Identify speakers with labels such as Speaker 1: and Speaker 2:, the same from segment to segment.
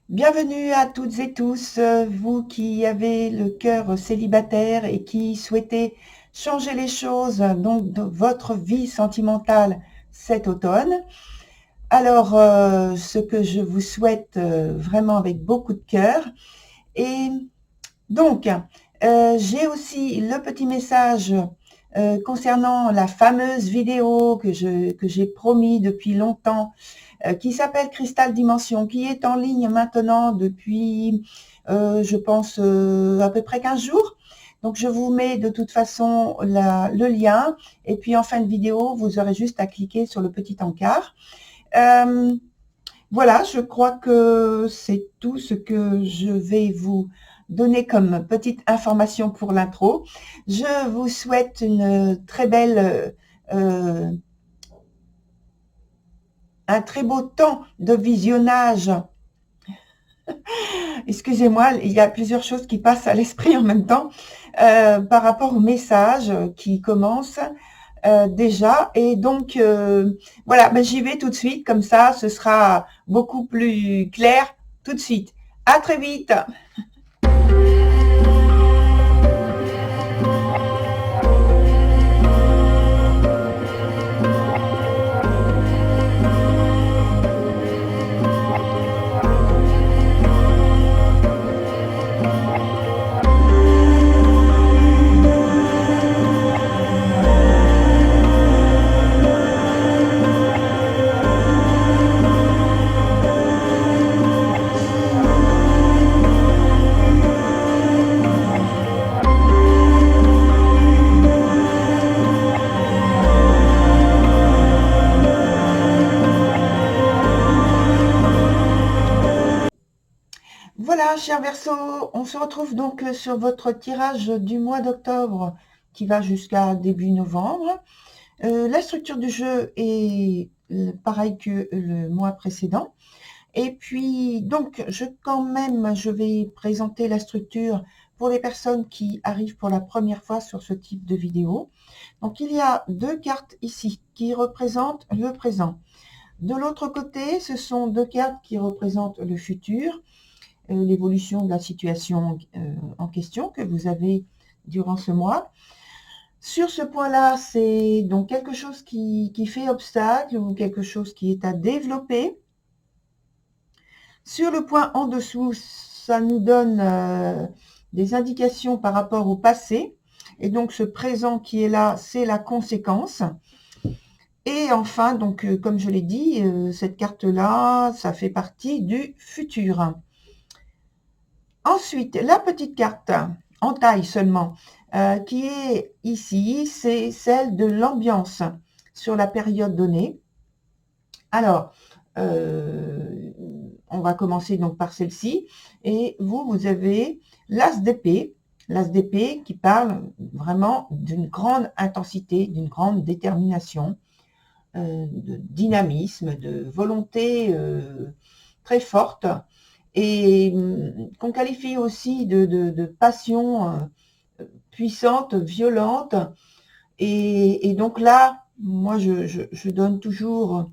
Speaker 1: Bienvenue à toutes et tous, vous qui avez le cœur célibataire et qui souhaitez changer les choses donc de votre vie sentimentale cet automne. Alors, ce que je vous souhaite vraiment avec beaucoup de cœur. Et donc, j'ai aussi le petit message concernant la fameuse vidéo que j'ai promis depuis longtemps, qui s'appelle Cristal Dimension, qui est en ligne maintenant depuis, je pense, à peu près 15 jours. Donc, je vous mets de toute façon le lien. Et puis, en fin de vidéo, vous aurez juste à cliquer sur le petit encart. Voilà, je crois que c'est tout ce que je vais vous donner comme petite information pour l'intro. Je vous souhaite une très belle, un très beau temps de visionnage. Excusez-moi, il y a plusieurs choses qui passent à l'esprit en même temps par rapport au message qui commence déjà. Et donc, voilà, ben, j'y vais tout de suite, comme ça, ce sera beaucoup plus clair tout de suite. À très vite. Voilà, cher Verseau, on se retrouve donc sur votre tirage du mois d'octobre qui va jusqu'à début novembre. La structure du jeu est pareille que le mois précédent. Et puis, donc, je vais présenter la structure pour les personnes qui arrivent pour la première fois sur ce type de vidéo. Donc, il y a deux cartes ici qui représentent le présent. De l'autre côté, ce sont deux cartes qui représentent le futur, l'évolution de la situation en question que vous avez durant ce mois. Sur ce point-là, c'est donc quelque chose qui fait obstacle ou quelque chose qui est à développer. Sur le point en dessous, ça nous donne des indications par rapport au passé. Et donc, ce présent qui est là, c'est la conséquence. Et enfin, donc, comme je l'ai dit, cette carte-là, ça fait partie du futur. Ensuite, la petite carte, en taille seulement, qui est ici, c'est celle de l'ambiance sur la période donnée. Alors, on va commencer donc par celle-ci. Et vous avez l'as d'épée qui parle vraiment d'une grande intensité, d'une grande détermination, de dynamisme, de volonté très forte, et qu'on qualifie aussi de passion puissante, violente. Et donc là, moi, je donne toujours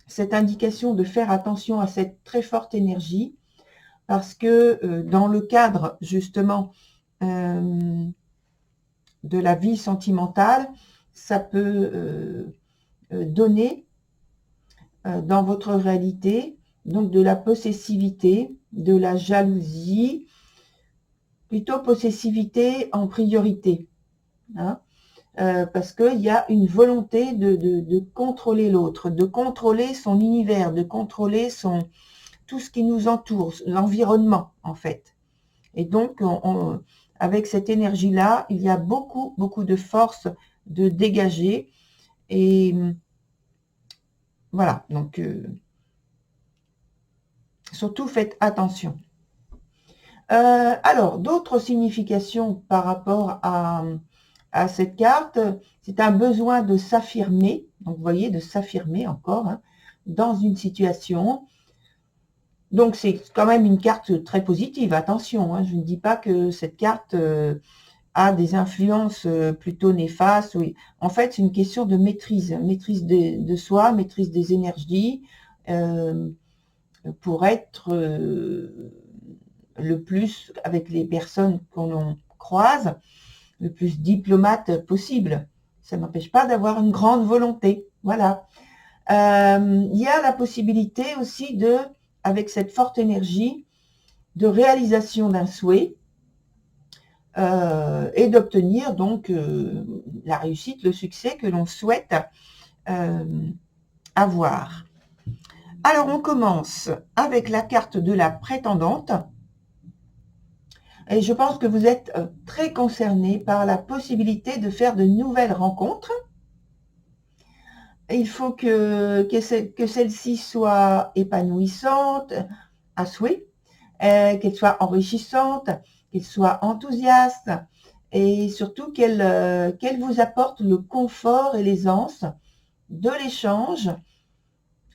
Speaker 1: cette indication de faire attention à cette très forte énergie, parce que dans le cadre justement de la vie sentimentale, ça peut donner dans votre réalité donc de la possessivité, de la jalousie, plutôt possessivité en priorité, hein, parce qu'il y a une volonté de contrôler l'autre, de contrôler son univers, de contrôler tout ce qui nous entoure, l'environnement en fait. Et donc, avec cette énergie-là, il y a beaucoup, beaucoup de force de dégager. Et voilà, donc surtout faites attention. Alors, d'autres significations par rapport à cette carte, c'est un besoin de s'affirmer, donc vous voyez, de s'affirmer encore, hein, dans une situation. Donc, c'est quand même une carte très positive, attention, hein, je ne dis pas que cette carte a des influences plutôt néfastes. Oui. En fait, c'est une question de maîtrise, maîtrise de soi, maîtrise des énergies, pour être le plus, avec les personnes qu'on croise, le plus diplomate possible. Ça n'empêche pas d'avoir une grande volonté. Voilà. Il y a la possibilité aussi de, avec cette forte énergie, de réalisation d'un souhait et d'obtenir donc la réussite, le succès que l'on souhaite avoir. Alors, on commence avec la carte de la prétendante. Et je pense que vous êtes très concerné par la possibilité de faire de nouvelles rencontres. Il faut que celle-ci soit épanouissante à souhait, qu'elle soit enrichissante, qu'elle soit enthousiaste et surtout qu'elle vous apporte le confort et l'aisance de l'échange.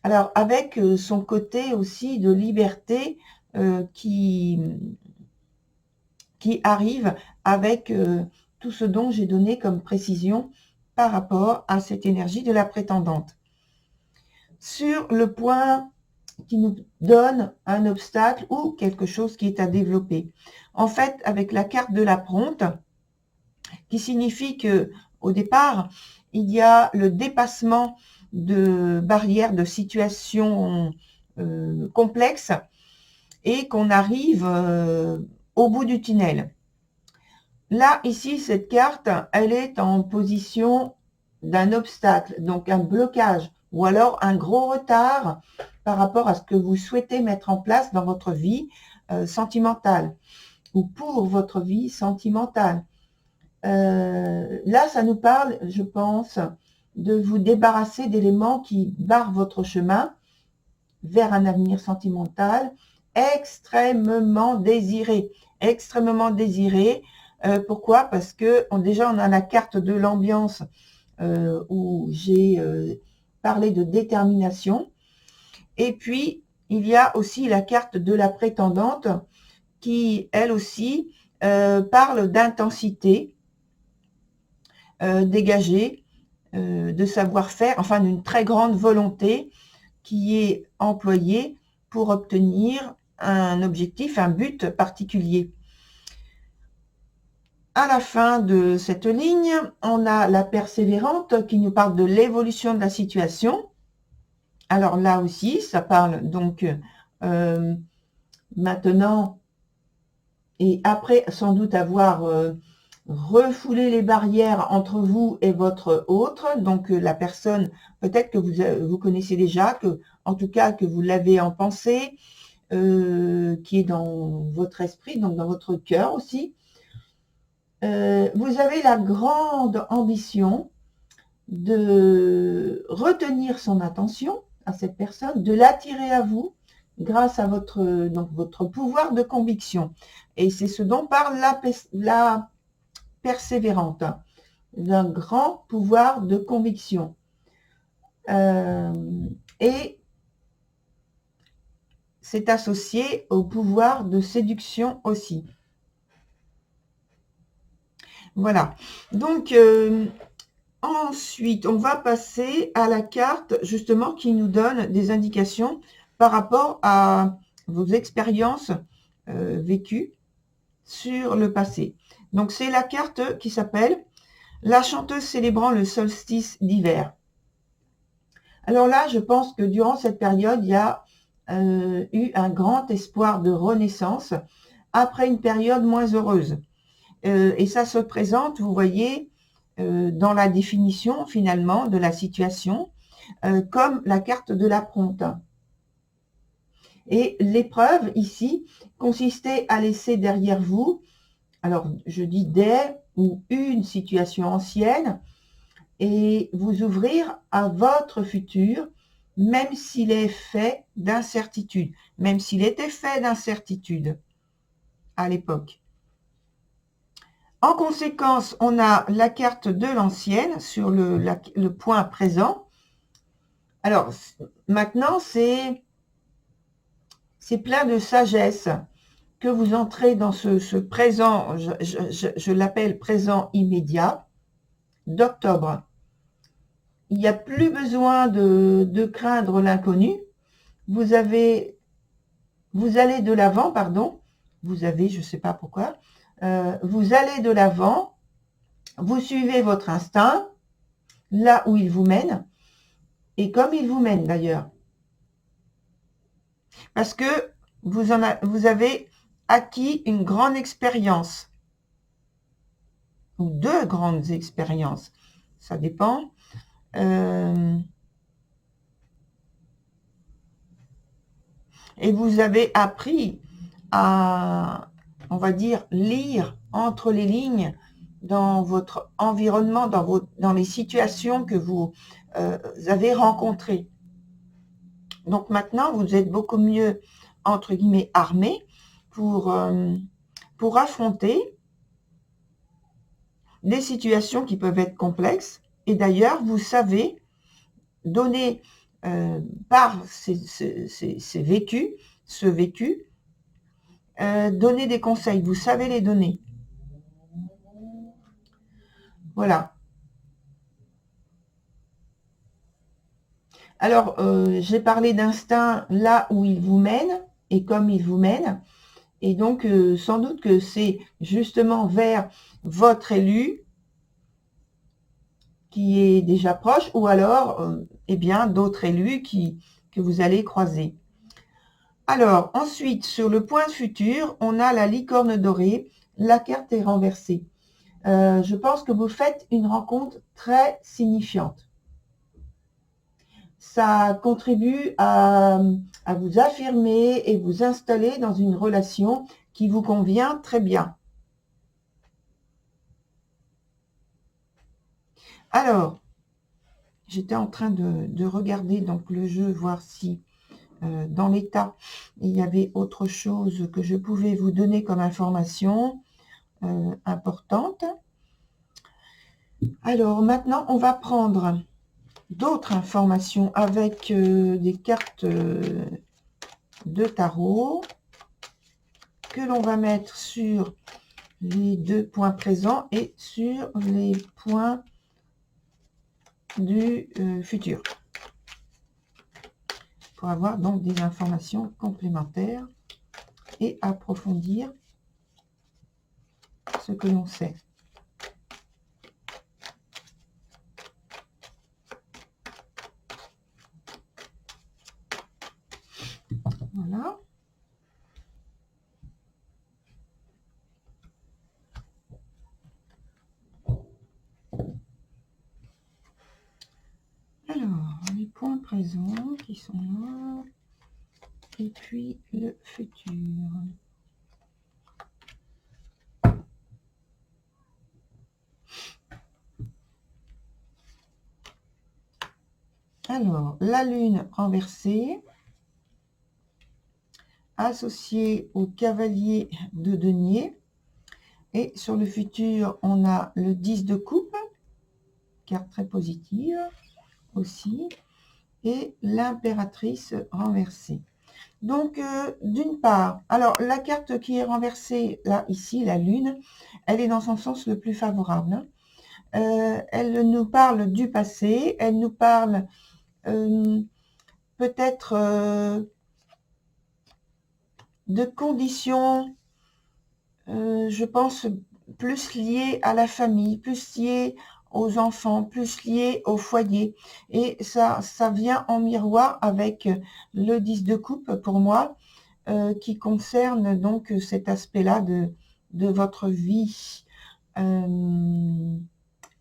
Speaker 1: Alors, avec son côté aussi de liberté qui arrive avec tout ce dont j'ai donné comme précision par rapport à cette énergie de la prétendante. Sur le point qui nous donne un obstacle ou quelque chose qui est à développer. En fait, avec la carte de la prompte, qui signifie que au départ, il y a le dépassement de barrières, de situations complexes et qu'on arrive au bout du tunnel. Là, ici, cette carte, elle est en position d'un obstacle, donc un blocage, ou alors un gros retard par rapport à ce que vous souhaitez mettre en place dans votre vie sentimentale, ou pour votre vie sentimentale. Là, ça nous parle, je pense, de vous débarrasser d'éléments qui barrent votre chemin vers un avenir sentimental extrêmement désiré. Extrêmement désiré. Pourquoi? Parce que déjà, on a la carte de l'ambiance où j'ai parlé de détermination. Et puis, il y a aussi la carte de la prétendante qui, elle aussi, parle d'intensité dégagée, de savoir-faire, enfin d'une très grande volonté qui est employée pour obtenir un objectif, un but particulier. À la fin de cette ligne, on a la persévérante qui nous parle de l'évolution de la situation. Alors là aussi, ça parle donc maintenant et après sans doute avoir refoulé les barrières entre vous et votre autre, donc la personne peut-être que vous connaissez déjà, que en tout cas que vous l'avez en pensée, qui est dans votre esprit, donc dans votre cœur aussi. Vous avez la grande ambition de retenir son attention à cette personne, de l'attirer à vous grâce à votre pouvoir de conviction. Et c'est ce dont parle la persévérante, d'un grand pouvoir de conviction. Et c'est associé au pouvoir de séduction aussi. Voilà. Donc, ensuite, on va passer à la carte, justement, qui nous donne des indications par rapport à vos expériences vécues sur le passé. Donc, c'est la carte qui s'appelle « La chanteuse célébrant le solstice d'hiver ». Alors là, je pense que durant cette période, il y a eu un grand espoir de renaissance après une période moins heureuse. Et ça se présente, vous voyez, dans la définition finalement de la situation, comme la carte de la prompte. Et l'épreuve ici consistait à laisser derrière vous, alors je dis des ou une situation ancienne, et vous ouvrir à votre futur, même s'il est fait d'incertitude, même s'il était fait d'incertitude à l'époque. En conséquence, on a la carte de l'ancienne sur le point présent. Alors, maintenant, c'est plein de sagesse que vous entrez dans ce présent, je l'appelle présent immédiat, d'octobre. Il n'y a plus besoin de craindre l'inconnu. Vous avez vous allez de l'avant, pardon, vous avez, je ne sais pas pourquoi, vous allez de l'avant, vous suivez votre instinct, là où il vous mène, et comme il vous mène d'ailleurs. Parce que vous avez acquis une grande expérience, ou deux grandes expériences, ça dépend. Et vous avez appris à, on va dire, lire entre les lignes dans votre environnement, dans les situations que vous avez rencontrées. Donc maintenant, vous êtes beaucoup mieux, entre guillemets, armé pour affronter des situations qui peuvent être complexes. Et d'ailleurs, vous savez donner par ce vécu, donner des conseils. Vous savez les donner. Voilà. Alors, j'ai parlé d'instinct là où il vous mène et comme il vous mène. Et donc, sans doute que c'est justement vers votre élu qui est déjà proche, ou alors, eh bien, d'autres élus que vous allez croiser. Alors, ensuite, sur le point futur, on a la licorne dorée. La carte est renversée. Je pense que vous faites une rencontre très signifiante. Ça contribue à vous affirmer et vous installer dans une relation qui vous convient très bien. Alors, j'étais en train de regarder donc le jeu, voir si dans l'état, il y avait autre chose que je pouvais vous donner comme information importante. Alors, maintenant, on va prendre d'autres informations avec des cartes de tarot que l'on va mettre sur les deux points présents et sur les points du futur, pour avoir donc des informations complémentaires et approfondir ce que l'on sait. Voilà. Alors, les points présents qui sont là, et puis le futur. Alors, la lune renversée, associée au cavalier de denier. Et sur le futur, on a le 10 de coupe, carte très positive aussi, et l'impératrice renversée. Donc, d'une part, alors la carte qui est renversée, là, ici, la lune, elle est dans son sens le plus favorable. Elle nous parle du passé, elle nous parle peut-être de conditions, je pense, plus liées à la famille, plus liées aux enfants, plus liées au foyer. Et ça vient en miroir avec le 10 de coupe pour moi, qui concerne donc cet aspect-là de votre vie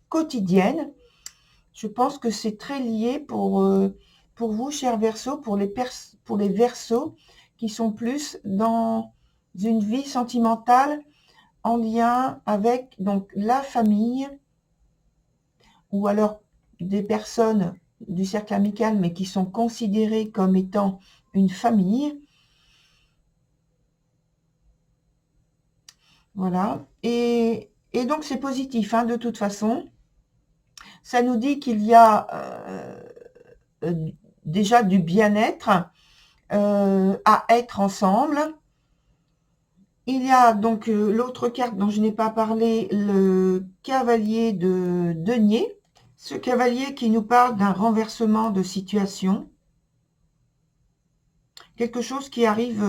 Speaker 1: quotidienne. Je pense que c'est très lié pour vous, chers Verseaux, pour les Verseaux qui sont plus dans une vie sentimentale en lien avec donc la famille, ou alors des personnes du cercle amical, mais qui sont considérées comme étant une famille. Voilà. Et donc, c'est positif, hein, de toute façon. Ça nous dit qu'il y a déjà du bien-être à être ensemble. Il y a donc l'autre carte dont je n'ai pas parlé, le cavalier de denier. Ce cavalier qui nous parle d'un renversement de situation. quelque chose qui arrive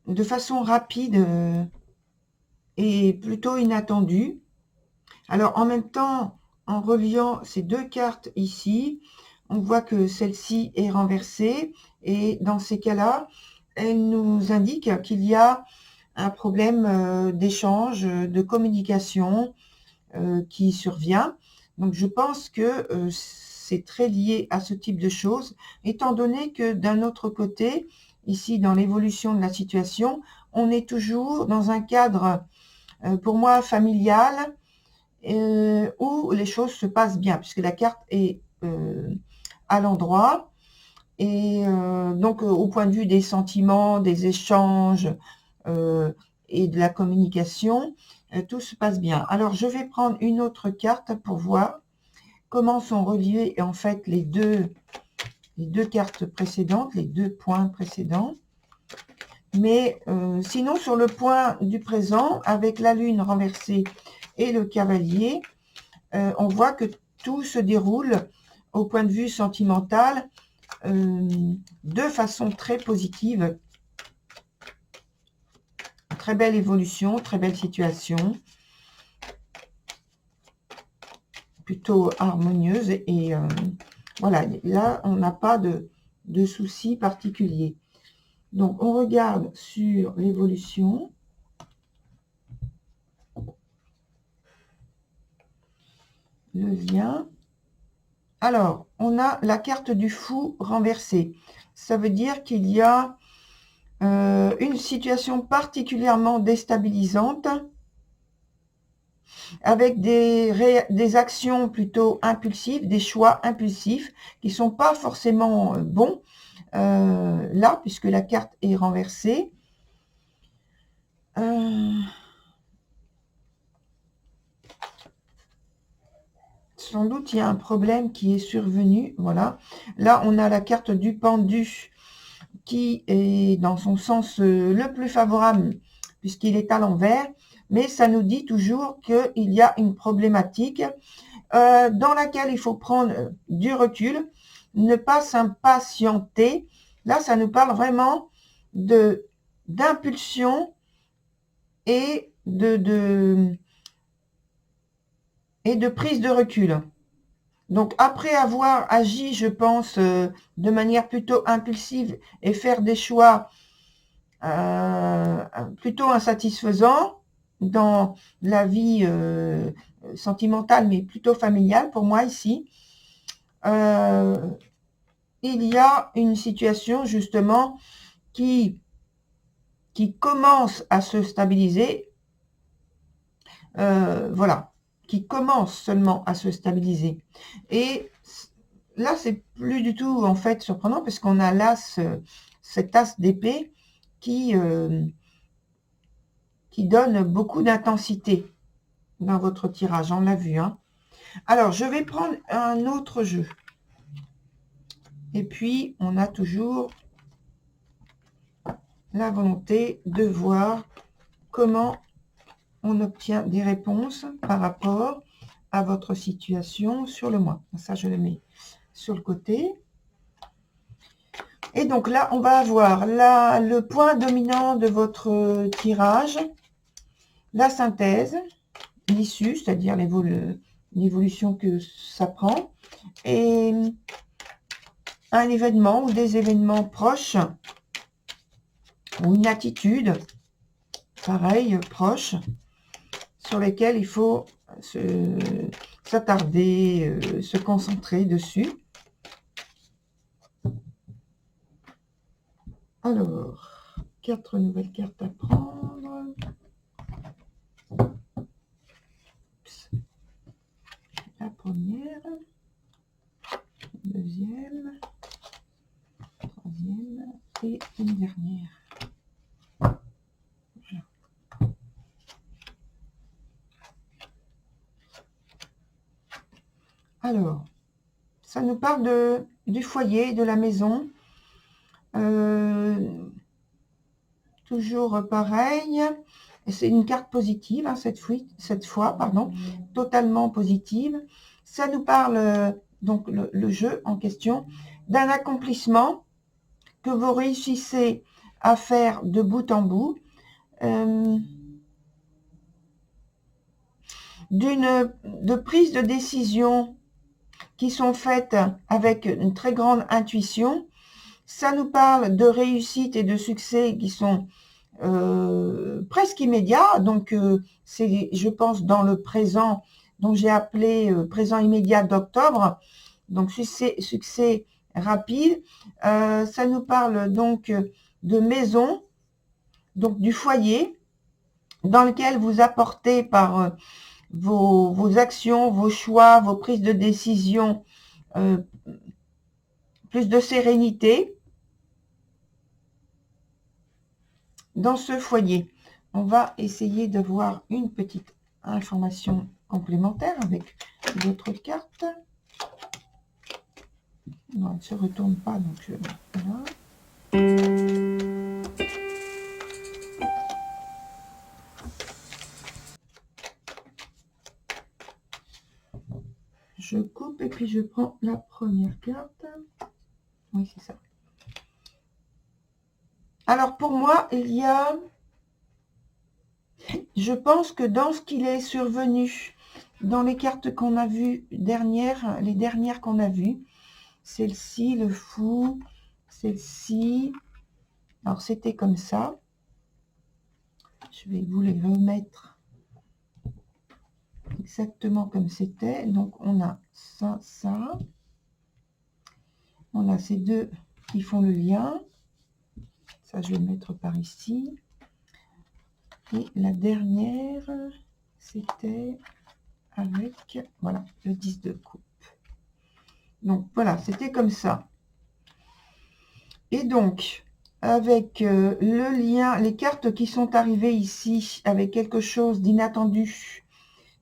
Speaker 1: de façon rapide et plutôt inattendue. Alors, en même temps, en reliant ces deux cartes ici, on voit que celle-ci est renversée. Et dans ces cas-là, elle nous indique qu'il y a un problème d'échange, de communication qui survient. Donc, je pense que c'est très lié à ce type de choses, étant donné que d'un autre côté, ici, dans l'évolution de la situation, on est toujours dans un cadre, pour moi, familial, où les choses se passent bien, puisque la carte est à l'endroit. Et donc, au point de vue des sentiments, des échanges et de la communication, tout se passe bien. Alors, je vais prendre une autre carte pour voir comment sont reliées en fait les deux cartes précédentes, les deux points précédents. Mais sinon, sur le point du présent, avec la lune renversée et le cavalier, on voit que tout se déroule au point de vue sentimental de façon très positive. Très belle évolution, très belle situation, plutôt harmonieuse. Et voilà, là, on n'a pas de soucis particuliers. Donc, on regarde sur l'évolution. Le lien. Alors, on a la carte du fou renversée. Ça veut dire qu'il y a une situation particulièrement déstabilisante avec des actions plutôt impulsives, des choix impulsifs qui ne sont pas forcément bons là, puisque la carte est renversée. Sans doute, il y a un problème qui est survenu. Voilà. Là, on a la carte du pendu qui est dans son sens le plus favorable, puisqu'il est à l'envers. Mais ça nous dit toujours qu'il y a une problématique dans laquelle il faut prendre du recul, ne pas s'impatienter. Là, ça nous parle vraiment d'impulsion et de prise de recul. Donc, après avoir agi, je pense, de manière plutôt impulsive et faire des choix plutôt insatisfaisants dans la vie sentimentale, mais plutôt familiale, pour moi, ici, il y a une situation, justement, qui commence à se stabiliser. Voilà. Qui commence seulement à se stabiliser. Et là, c'est plus du tout en fait surprenant parce qu'on a l'as, cet as d'épée qui donne beaucoup d'intensité dans votre tirage. On l'a vu. Hein. Alors, je vais prendre un autre jeu. Et puis, on a toujours la volonté de voir comment on obtient des réponses par rapport à votre situation sur le mois. Ça, je le mets sur le côté. Et donc là, on va avoir le point dominant de votre tirage, la synthèse, l'issue, c'est-à-dire l'évolution que ça prend, et un événement ou des événements proches, ou une attitude, pareil, proche, sur lesquels il faut s'attarder, se concentrer dessus. Alors, 4 nouvelles cartes à prendre. La première, deuxième, troisième et une dernière. Alors, ça nous parle du foyer, de la maison. Toujours pareil. C'est une carte positive, hein, cette fois, totalement positive. Ça nous parle, donc le jeu en question, d'un accomplissement que vous réussissez à faire de bout en bout, de prises de décision qui sont faites avec une très grande intuition. Ça nous parle de réussite et de succès qui sont presque immédiats. Donc, c'est, je pense, dans le présent, donc j'ai appelé présent immédiat d'octobre. Donc, succès rapide. Ça nous parle donc de maison, donc du foyer, dans lequel vous apportez par vos actions, vos choix, vos prises de décision, plus de sérénité dans ce foyer. On va essayer de voir une petite information complémentaire avec d'autres cartes. Non, elle ne se retourne pas, donc voilà. Je coupe et puis je prends la première carte. Oui, c'est ça. Alors pour moi, il y a... Je pense que dans ce qu'il est survenu, dans les cartes qu'on a vues dernières, les dernières qu'on a vues, celle-ci, le fou, celle-ci, alors c'était comme ça. Je vais vous les remettre exactement comme c'était. Donc on a ça, ça. On a ces deux qui font le lien. Ça, je vais le mettre par ici. Et la dernière, c'était avec, voilà, le 10 de coupe. Donc, voilà, c'était comme ça. Et donc, avec le lien, les cartes qui sont arrivées ici, avec quelque chose d'inattendu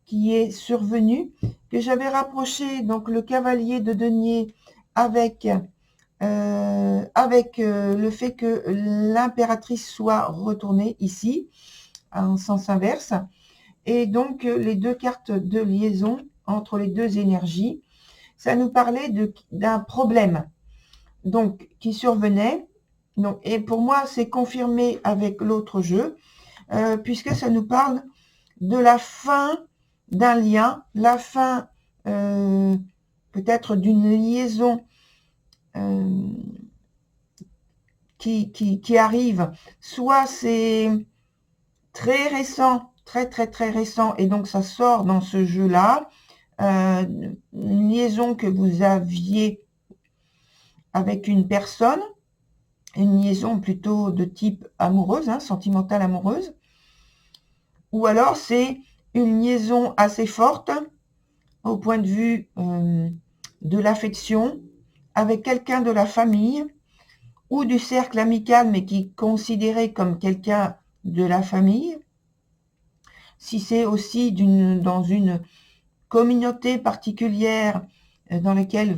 Speaker 1: qui est survenu, que j'avais rapproché, donc le cavalier de denier avec... le fait que l'impératrice soit retournée ici, en sens inverse, et donc les deux cartes de liaison entre les deux énergies, ça nous parlait d'un problème donc qui survenait. Donc, et pour moi, c'est confirmé avec l'autre jeu, puisque ça nous parle de la fin d'un lien, la fin peut-être d'une liaison qui arrive, soit c'est très récent, très récent, et donc ça sort dans ce jeu-là, une liaison que vous aviez avec une personne, une liaison plutôt de type amoureuse, hein, sentimentale amoureuse, ou alors c'est une liaison assez forte au point de vue de l'affection avec quelqu'un de la famille ou du cercle amical, mais qui est considéré comme quelqu'un de la famille. Si c'est aussi dans une communauté particulière dans laquelle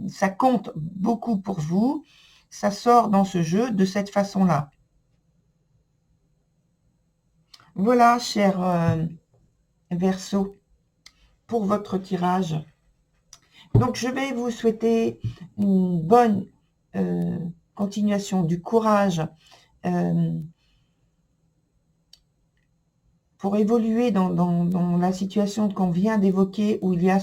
Speaker 1: ça compte beaucoup pour vous, ça sort dans ce jeu de cette façon-là. Voilà, cher Verseau, pour votre tirage. Donc, je vais vous souhaiter une bonne continuation, du courage pour évoluer dans la situation qu'on vient d'évoquer, où il y a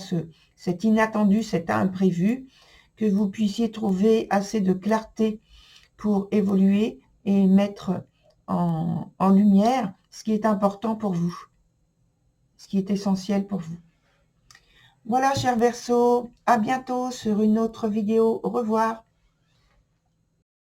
Speaker 1: cet inattendu, cet imprévu, que vous puissiez trouver assez de clarté pour évoluer et mettre en lumière ce qui est important pour vous, ce qui est essentiel pour vous. Voilà, cher Verseau, à bientôt sur une autre vidéo. Au revoir.